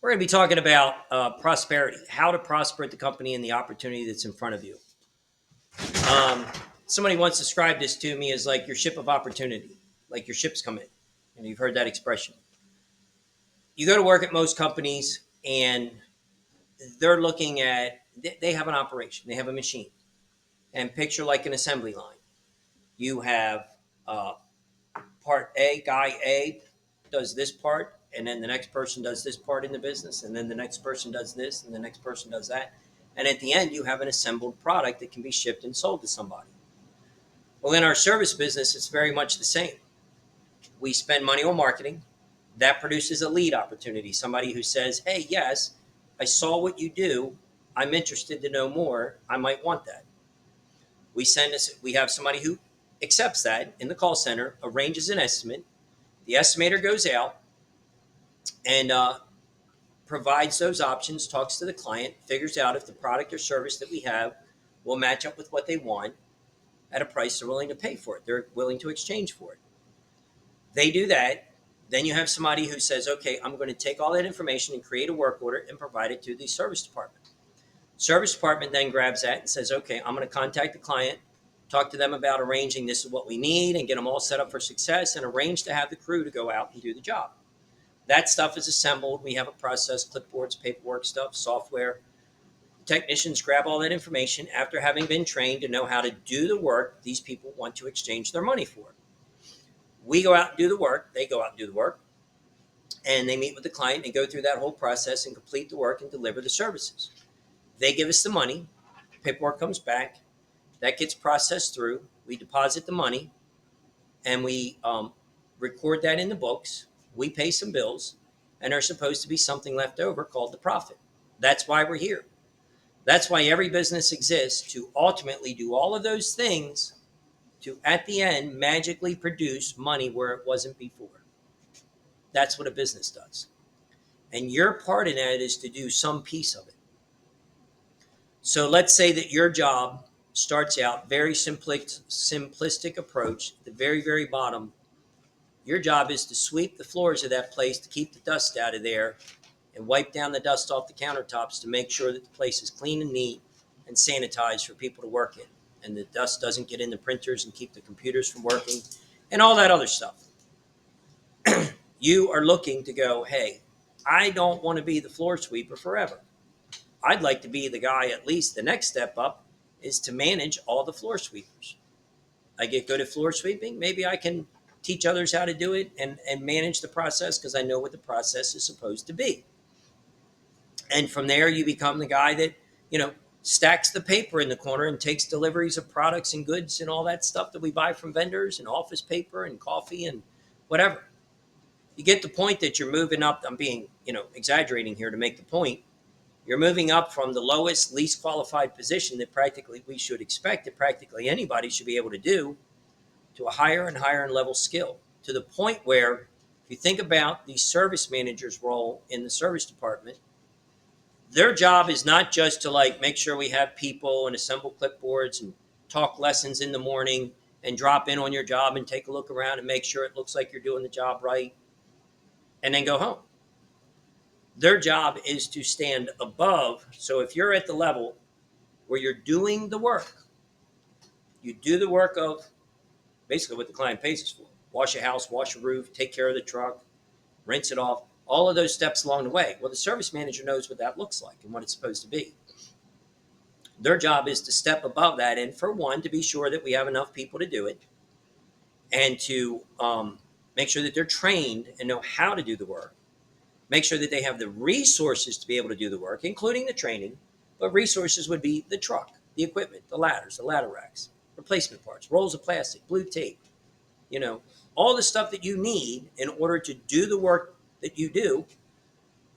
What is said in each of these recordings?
We're going to be talking about prosperity, how to prosper at the company and the opportunity that's in front of you. Um, Somebody once described this to me as like your ship of opportunity, like your ships come in. And you've heard that expression. You go to work at most companies and they're looking at, they have an operation, they have a machine. And picture like an assembly line. You have uh, part A, guy A does this part, and then the next person does this part in the business, and then the next person does this, and the next person does that. And at the end, you have an assembled product that can be shipped and sold to somebody. Well, in our service business, it's very much the same. We spend money on marketing. That produces a lead opportunity. Somebody who says, hey, yes, I saw what you do. I'm interested to know more. I might want that. We have somebody who accepts that in the call center, arranges an estimate. The estimator goes out and provides those options, talks to the client, figures out if the product or service that we have will match up with what they want at a price they're willing to pay for it. They're willing to exchange for it. They do that. Then you have somebody who says, okay, I'm going to take all that information and create a work order and provide it to the service department. Service department then grabs that and says, okay, I'm going to contact the client, talk to them about arranging this is what we need and get them all set up for success and arrange to have the crew to go out and do the job. That stuff is assembled. We have a process, clipboards, paperwork stuff, software. Technicians grab all that information after having been trained to know how to do the work these people want to exchange their money for. We go out and do the work. They go out and do the work. And they meet with the client and go through that whole process and complete the work and deliver the services. They give us the money. Paperwork comes back. That gets processed through. We deposit the money and we record that in the books. We pay some bills, and there's supposed to be something left over called the profit. That's why we're here. That's why every business exists, to ultimately do all of those things to, at the end, magically produce money where it wasn't before. That's what a business does. And your part in that is to do some piece of it. So let's say that your job starts out very simplistic approach, at the very, very bottom. Your job is to sweep the floors of that place to keep the dust out of there and wipe down the dust off the countertops to make sure that the place is clean and neat and sanitized for people to work in. And the dust doesn't get in the printers and keep the computers from working and all that other stuff. You are looking to go, hey, I don't want to be the floor sweeper forever. I'd like to be the guy, at least the next step up is to manage all the floor sweepers. I get good at floor sweeping. Maybe I can teach others how to do it and manage the process because I know what the process is supposed to be. And from there, you become the guy that, stacks the paper in the corner and takes deliveries of products and goods and all that stuff that we buy from vendors and office paper and coffee and whatever. You get the point that you're moving up. I'm being, exaggerating here to make the point. You're moving up from the lowest, least qualified position that practically we should expect that practically anybody should be able to do to a higher and higher level skill, to the point where if you think about the service manager's role in the service department, their job is not just to like make sure we have people and assemble clipboards and talk lessons in the morning and drop in on your job and take a look around and make sure it looks like you're doing the job right and then go home. Their job is to stand above. So if you're at the level where you're doing the work, you do the work of basically what the client pays us for. Wash a house, wash a roof, take care of the truck, rinse it off, all of those steps along the way. Well, the service manager knows what that looks like and what it's supposed to be. Their job is to step above that and, for one, to be sure that we have enough people to do it and to make sure that they're trained and know how to do the work. Make sure that they have the resources to be able to do the work, including the training. But resources would be the truck, the equipment, the ladders, the ladder racks, replacement parts, rolls of plastic, blue tape, all the stuff that you need in order to do the work that you do.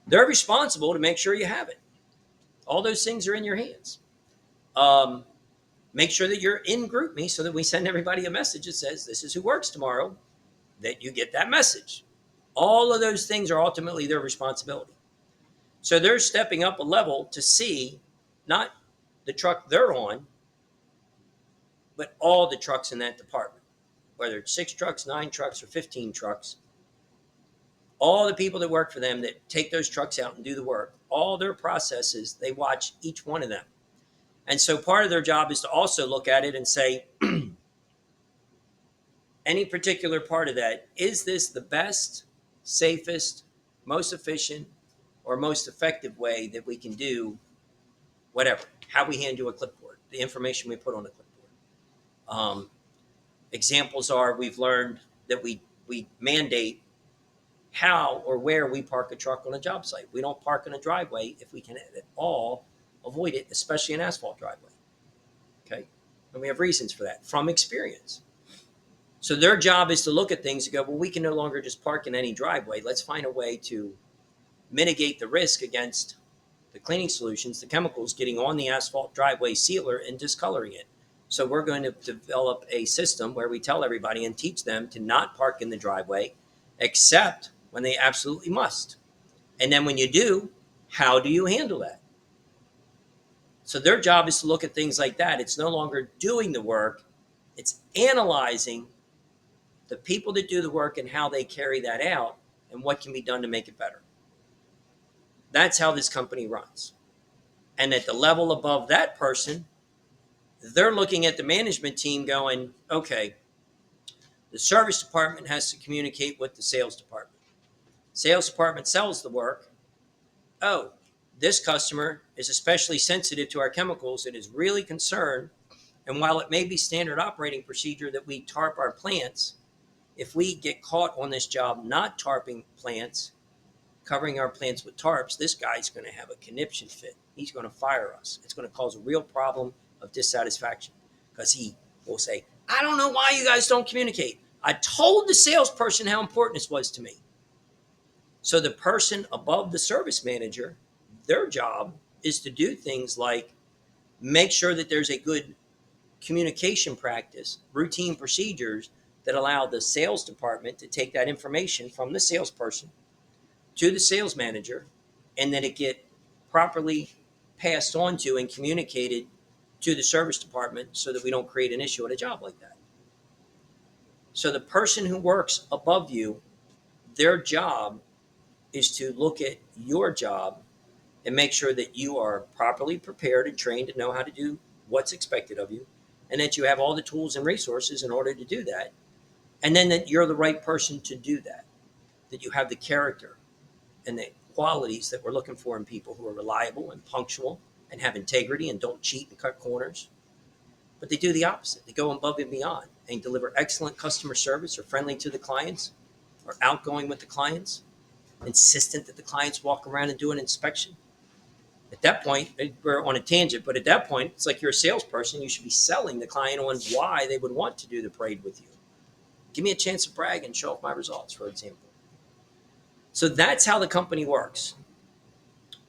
They're responsible to make sure you have it. All those things are in your hands. Make sure that you're in GroupMe so that we send everybody a message that says this is who works tomorrow, that you get that message. All of those things are ultimately their responsibility. So they're stepping up a level to see not the truck they're on, but all the trucks in that department, whether it's 6 trucks, 9 trucks, or 15 trucks. All the people that work for them that take those trucks out and do the work, all their processes, they watch each one of them. And so part of their job is to also look at it and say, any particular part of that, is this the best, safest, most efficient, or most effective way that we can do whatever, how we handle a clipboard, the information we put on the clipboard. Examples are, we've learned that we mandate how or where we park a truck on a job site. We don't park in a driveway if we can at all avoid it, especially an asphalt driveway. Okay. And we have reasons for that from experience. So their job is to look at things and go, well, we can no longer just park in any driveway. Let's find a way to mitigate the risk against the cleaning solutions, the chemicals getting on the asphalt driveway sealer and discoloring it. So we're going to develop a system where we tell everybody and teach them to not park in the driveway except when they absolutely must. And then when you do, how do you handle that? So their job is to look at things like that. It's no longer doing the work, it's analyzing the people that do the work and how they carry that out and what can be done to make it better. That's how this company runs. And at the level above that person, they're looking at the management team going, okay, the service department has to communicate with the sales department. Sales department sells the work. Oh, this customer is especially sensitive to our chemicals and is really concerned. And while it may be standard operating procedure that we tarp our plants, if we get caught on this job not tarping plants, covering our plants with tarps, this guy's going to have a conniption fit. He's going to fire us. It's going to cause a real problem of dissatisfaction because he will say, I don't know why you guys don't communicate. I told the salesperson how important this was to me. So the person above the service manager, their job is to do things like make sure that there's a good communication practice, routine procedures that allow the sales department to take that information from the salesperson to the sales manager and that it get properly passed on to and communicated to the service department so that we don't create an issue at a job like that. So the person who works above you, their job is to look at your job and make sure that you are properly prepared and trained to know how to do what's expected of you, and that you have all the tools and resources in order to do that, and then that you're the right person to do that, that you have the character and the qualities that we're looking for in people who are reliable and punctual and have integrity and don't cheat and cut corners. But they do the opposite. They go above and beyond and deliver excellent customer service, are friendly to the clients, are outgoing with the clients, insistent that the clients walk around and do an inspection. At that point, we're on a tangent, but at that point, it's like you're a salesperson. You should be selling the client on why they would want to do the parade with you. Give me a chance to brag and show off my results, for example. So that's how the company works.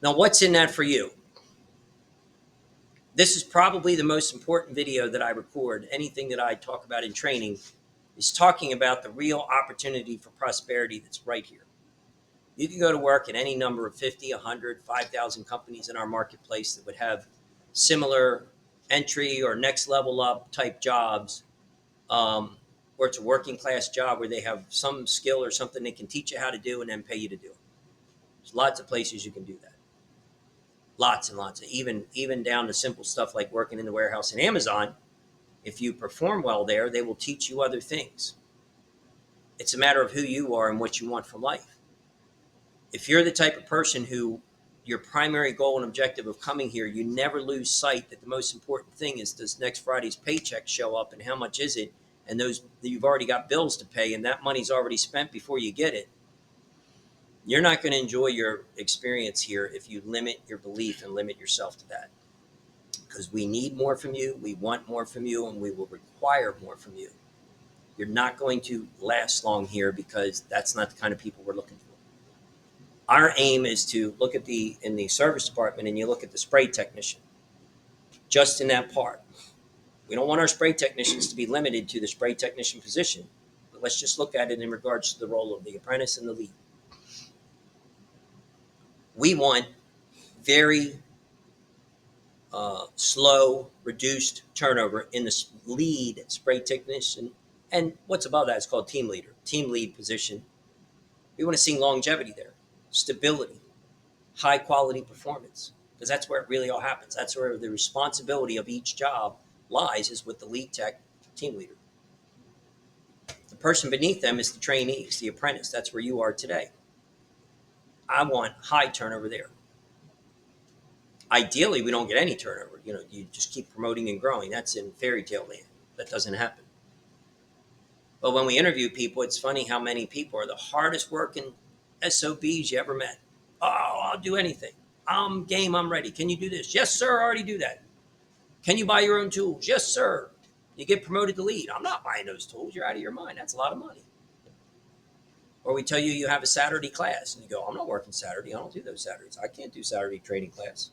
Now, what's in that for you? This is probably the most important video that I record. Anything that I talk about in training is talking about the real opportunity for prosperity that's right here. You can go to work at any number of 50, 100, 5,000 companies in our marketplace that would have similar entry or next level up type jobs, or it's a working class job where they have some skill or something they can teach you how to do and then pay you to do it. There's lots of places you can do that. Lots and lots of, even down to simple stuff like working in the warehouse in Amazon. If you perform well there, they will teach you other things. It's a matter of who you are and what you want from life. If you're the type of person who your primary goal and objective of coming here, you never lose sight that the most important thing is, does next Friday's paycheck show up and how much is it? And those, you've already got bills to pay and that money's already spent before you get it. You're not going to enjoy your experience here if you limit your belief and limit yourself to that. Because we need more from you, we want more from you, and we will require more from you. You're not going to last long here because that's not the kind of people we're looking for. Our aim is to look at in the service department, and you look at the spray technician, just in that part. We don't want our spray technicians to be limited to the spray technician position, but let's just look at it in regards to the role of the apprentice and the lead. We want very slow, reduced turnover in the lead spray technician, and what's above that is called team leader, team lead position. We want to see longevity there, stability, high quality performance, because that's where it really all happens. That's where the responsibility of each job lies, is with the lead tech team leader. The person beneath them is the trainee, is the apprentice. That's where you are today. I want high turnover there. Ideally, we don't get any turnover. You just keep promoting and growing. That's in fairy tale land. That doesn't happen. But when we interview people, it's funny how many people are the hardest working SOBs you ever met. Oh, I'll do anything. I'm game. I'm ready. Can you do this? Yes, sir. I already do that. Can you buy your own tools? Yes, sir. You get promoted to lead. I'm not buying those tools. You're out of your mind. That's a lot of money. Or we tell you you have a Saturday class, and you go, I'm not working Saturday. I don't do those Saturdays. I can't do Saturday training class.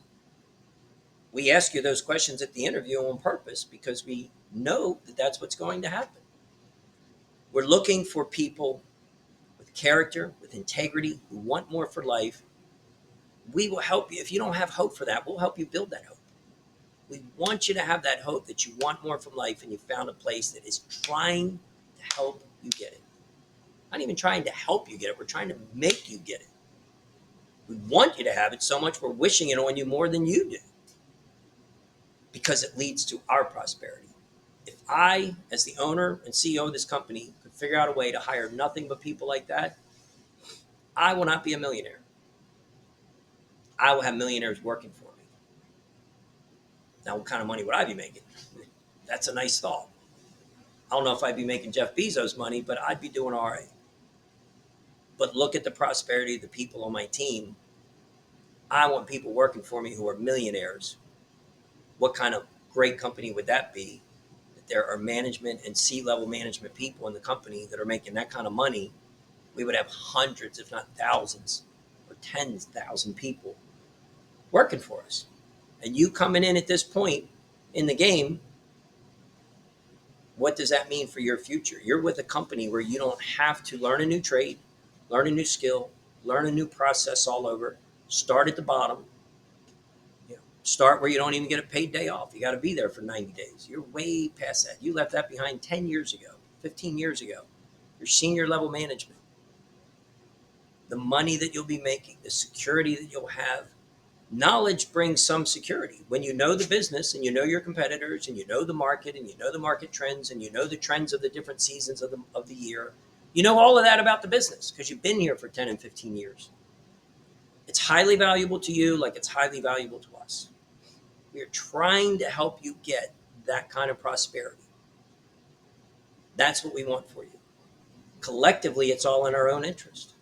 We ask you those questions at the interview on purpose because we know that that's what's going to happen. We're looking for people with character, with integrity, who want more for life. We will help you. If you don't have hope for that, we'll help you build that hope. We want you to have that hope that you want more from life, and you found a place that is trying to help you get it. Not even trying to help you get it, we're trying to make you get it. We want you to have it so much we're wishing it on you more than you do, because it leads to our prosperity. If I, as the owner and CEO of this company, could figure out a way to hire nothing but people like that, I will not be a millionaire. I will have millionaires working for me. Now, what kind of money would I be making? That's a nice thought. I don't know if I'd be making Jeff Bezos money, but I'd be doing all right. But look at the prosperity of the people on my team. I want people working for me who are millionaires. What kind of great company would that be? That there are management and C-level management people in the company that are making that kind of money. We would have hundreds, if not thousands, or 10,000 people working for us. And you coming in at this point in the game, what does that mean for your future? You're with a company where you don't have to learn a new trade, learn a new skill, learn a new process all over. Start at the bottom. Start where you don't even get a paid day off. You got to be there for 90 days. You're way past that. You left that behind 10 years ago, 15 years ago. Your senior level management. The money that you'll be making, the security that you'll have. Knowledge brings some security. When you know the business and you know your competitors and you know the market and you know the market trends and you know the trends of the different seasons of the year, you know all of that about the business because you've been here for 10 and 15 years. It's highly valuable to you like it's highly valuable to us. We are trying to help you get that kind of prosperity. That's what we want for you. Collectively, it's all in our own interest.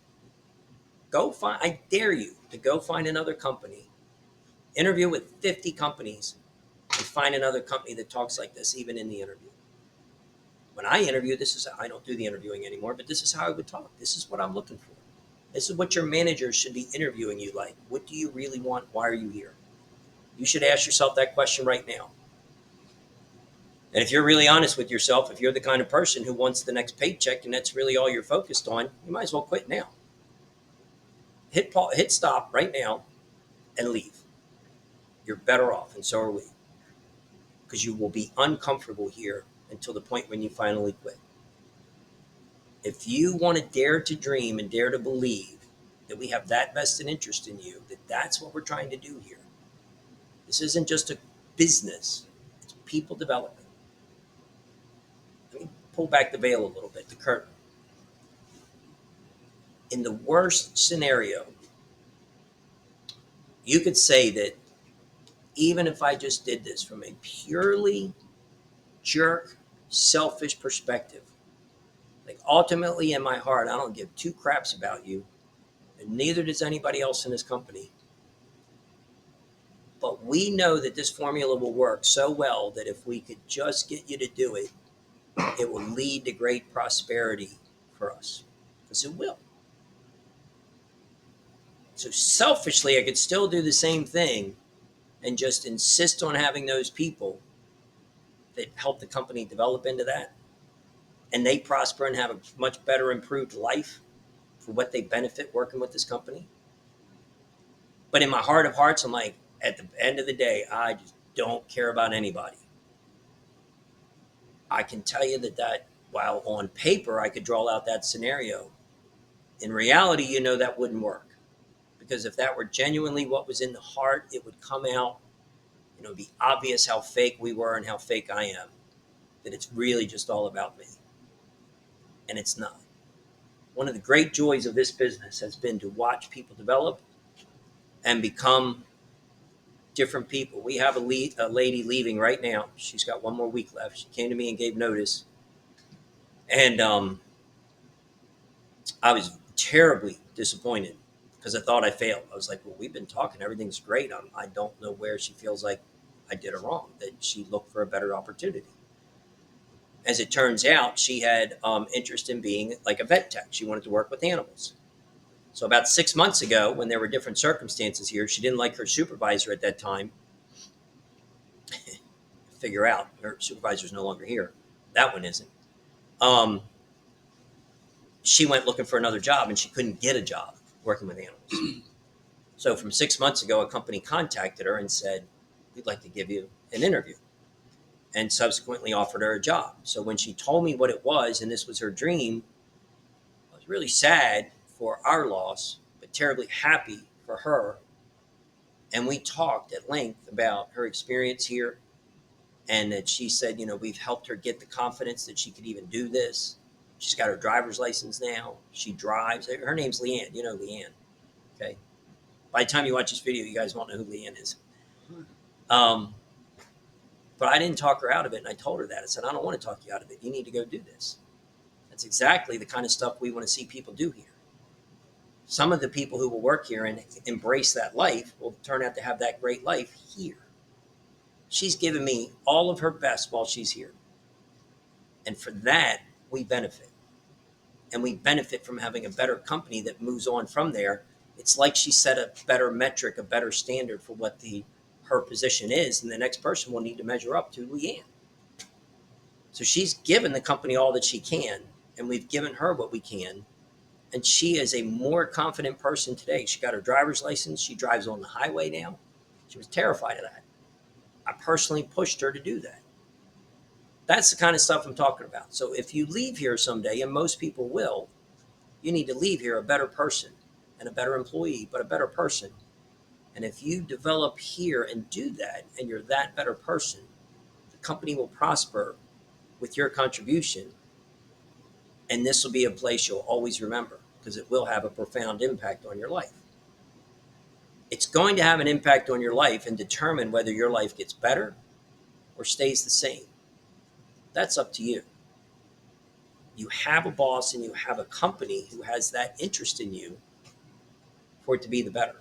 I dare you to go find another company, interview with 50 companies, and find another company that talks like this, even in the interview. When I interview, I don't do the interviewing anymore, but this is how I would talk. This is what I'm looking for. This is what your manager should be interviewing you like. What do you really want? Why are you here? You should ask yourself that question right now. And if you're really honest with yourself, if you're the kind of person who wants the next paycheck and that's really all you're focused on, you might as well quit now. Hit stop right now and leave. You're better off, and so are we. Because you will be uncomfortable here until the point when you finally quit. If you want to dare to dream and dare to believe that we have that vested interest in you, that that's what we're trying to do here. This isn't just a business, it's people development. Let me pull back the veil a little bit, the curtain. In the worst scenario, you could say that even if I just did this from a purely jerk, selfish perspective, like ultimately in my heart, I don't give two craps about you, and neither does anybody else in this company. But we know that this formula will work so well that if we could just get you to do it, it will lead to great prosperity for us. Because it will. So selfishly, I could still do the same thing and just insist on having those people that help the company develop into that. And they prosper and have a much better improved life for what they benefit working with this company. But in my heart of hearts, I'm like, at the end of the day, I just don't care about anybody. I can tell you that while on paper I could draw out that scenario, In reality, you know that wouldn't work, because if that were genuinely what was in the heart, it would come out. It would be obvious how fake we were and how fake I am, that it's really just all about me. And it's not. One of the great joys of this business has been to watch people develop and become different people. We have a lady leaving right now. She's got one more week left. She came to me and gave notice. And I was terribly disappointed because I thought I failed. I was like, well, we've been talking. Everything's great. I don't know where she feels like I did her wrong, that she looked for a better opportunity. As it turns out, she had interest in being like a vet tech. She wanted to work with animals. So about 6 months ago, when there were different circumstances here, she didn't like her supervisor at that time. Figure out her supervisor's no longer here. That one isn't. Um, she went looking for another job and she couldn't get a job working with animals. So from 6 months ago, a company contacted her and said, we'd like to give you an interview, and subsequently offered her a job. So when she told me what it was, and this was her dream, I was really sad for our loss, but terribly happy for her. And we talked at length about her experience here, and that she said, we've helped her get the confidence that she could even do this. She's got her driver's license now. She drives. Her name's Leanne. You know Leanne. Okay. By the time you watch this video, you guys won't know who Leanne is. Um, but I didn't talk her out of it, and I told her that. I said, I don't want to talk you out of it. You need to go do this. That's exactly the kind of stuff we want to see people do here. Some of the people who will work here and embrace that life will turn out to have that great life here. She's given me all of her best while she's here. And for that, we benefit. And we benefit from having a better company that moves on from there. It's like she set a better metric, a better standard for what her position is, and the next person will need to measure up to Leanne. So she's given the company all that she can, and we've given her what we can. And she is a more confident person today. She got her driver's license. She drives on the highway now. She was terrified of that. I personally pushed her to do that. That's the kind of stuff I'm talking about. So if you leave here someday, and most people will, you need to leave here a better person, and a better employee, but a better person. And if you develop here and do that, and you're that better person, the company will prosper with your contribution. And this will be a place you'll always remember, because it will have a profound impact on your life. It's going to have an impact on your life and determine whether your life gets better or stays the same. That's up to you. You have a boss and you have a company who has that interest in you for it to be the better,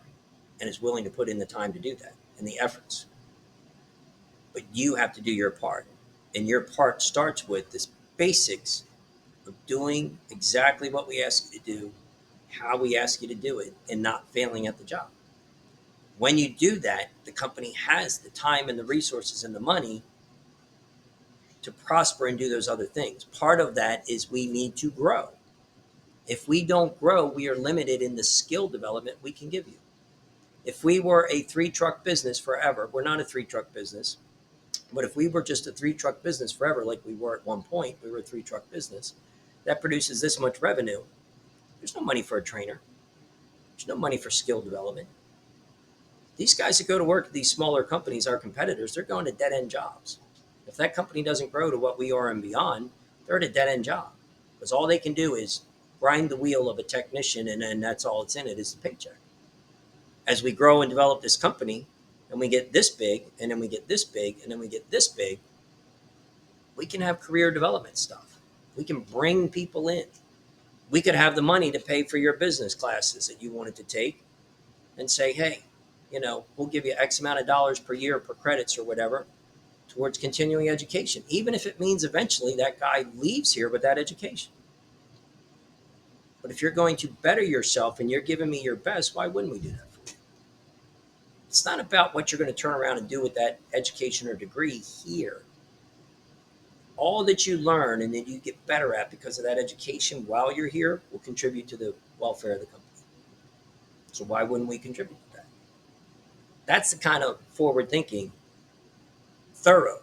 and is willing to put in the time to do that and the efforts. But you have to do your part. And your part starts with this basics of doing exactly what we ask you to do, how we ask you to do it, and not failing at the job. When you do that, the company has the time and the resources and the money to prosper and do those other things. Part of that is we need to grow. If we don't grow, we are limited in the skill development we can give you. If we were a 3-truck business forever, we're not a 3-truck business, but if we were just a 3-truck business forever, like we were at one point, we were a 3-truck business, that produces this much revenue. There's no money for a trainer. There's no money for skill development. These guys that go to work at these smaller companies, our competitors, they're going to dead-end jobs. If that company doesn't grow to what we are and beyond, they're at a dead-end job, because all they can do is grind the wheel of a technician, and then that's all it's in it is the paycheck. As we grow and develop this company, and we get this big, and then we get this big, and then we get this big, we can have career development stuff. We can bring people in. We could have the money to pay for your business classes that you wanted to take, and say, hey, we'll give you X amount of dollars per year, per credits or whatever, towards continuing education, even if it means eventually that guy leaves here with that education. But if you're going to better yourself and you're giving me your best, why wouldn't we do that for you? It's not about what you're going to turn around and do with that education or degree here. All that you learn and that you get better at because of that education while you're here will contribute to the welfare of the company. So why wouldn't we contribute to that? That's the kind of forward thinking, thorough,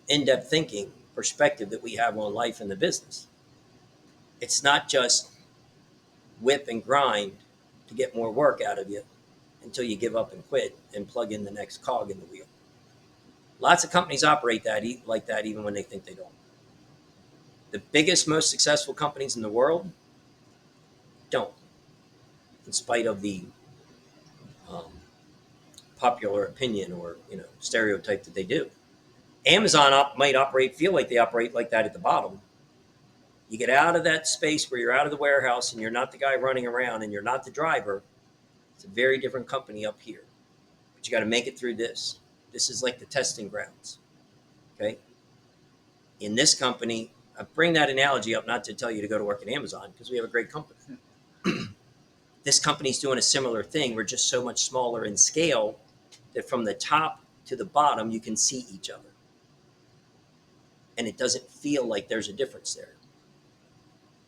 in-depth thinking perspective that we have on life and the business. It's not just whip and grind to get more work out of you until you give up and quit and plug in the next cog in the wheel. Lots of companies operate like that even when they think they don't. The biggest, most successful companies in the world don't, in spite of the um, popular opinion or stereotype that they do. Amazon might feel like they operate like that at the bottom. You get out of that space where you're out of the warehouse and you're not the guy running around and you're not the driver. It's a very different company up here. But you got to make it through this. This is like the testing grounds. Okay. In this company, I bring that analogy up not to tell you to go to work at Amazon because we have a great company. This company's doing a similar thing. We're just so much smaller in scale that from the top to the bottom, you can see each other. And it doesn't feel like there's a difference there.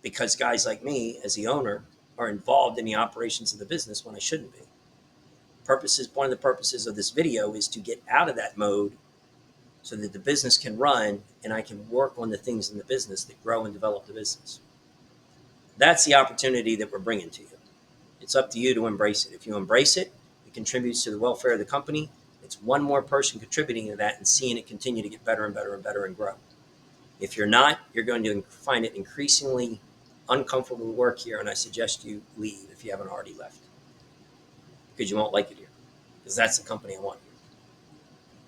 Because guys like me, as the owner, are involved in the operations of the business when I shouldn't be. One of the purposes of this video is to get out of that mode so that the business can run and I can work on the things in the business that grow and develop the business. That's the opportunity that we're bringing to you. It's up to you to embrace it. If you embrace it, it contributes to the welfare of the company. It's one more person contributing to that and seeing it continue to get better and better and better and grow. If you're not, you're going to find it increasingly uncomfortable to work here, and I suggest you leave if you haven't already left, because you won't like it here, because that's the company I want here.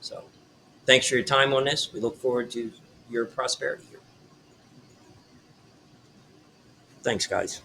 So thanks for your time on this. We look forward to your prosperity here. Thanks, guys.